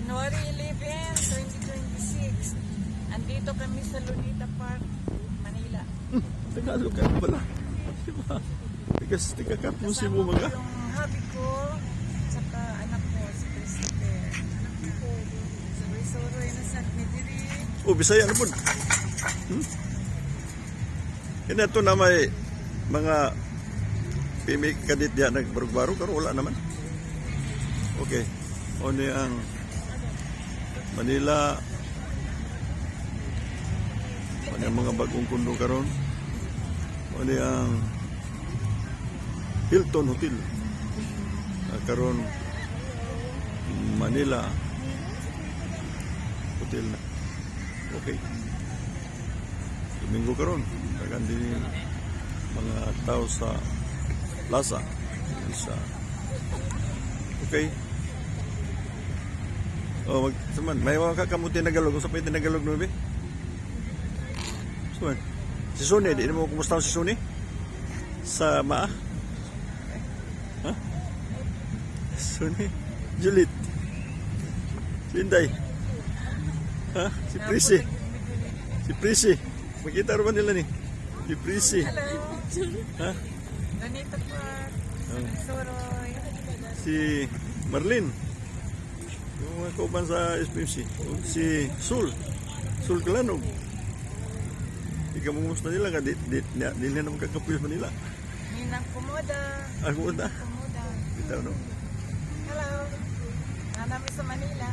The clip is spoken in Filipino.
January 11, 2026. Andito kami sa Lunita Park, Manila. Tagalog ka pala. Diba? Tigas, tigakapos mo mga. Kasama ko yung hubby ko, saka anak ko, si Christopher. Sa Risoro, Inasan, Mediri. Oh, Bisaya na po. Yan ito na may mga pimik kadit diyan nagbarog-barog pero wala naman. Okay. O ang Manila. O ang mga bagong kundo karon. O ang Hilton Hotel. Karon Manila Hotel na. Okay. Domingo karon. Dagan din mga tao sa plaza. Sa okay. Oh, may mga kakamuti Nagalog. Sa pwede Nagalog no be? Suman. Si Sony, di mo kumusta si Sony? Sa Maa? Ha? Sony? Juliet? Linday? Ha? Si Prissy? Si Prissy? Makita rin ba nila ni? Si Prissy? Hello! Ha? Lunita Park, sa Oh. Risoro. Si Marlene? Yung mga kauban sa SPMC. Si Sul? Sul Kalanog? Ikaw mong nila ka? Di na naman kakapuyos pa nila. Ninang Kumoda. Ako na? Kumoda. Bitaw no? Hello! Nanami sa Manila.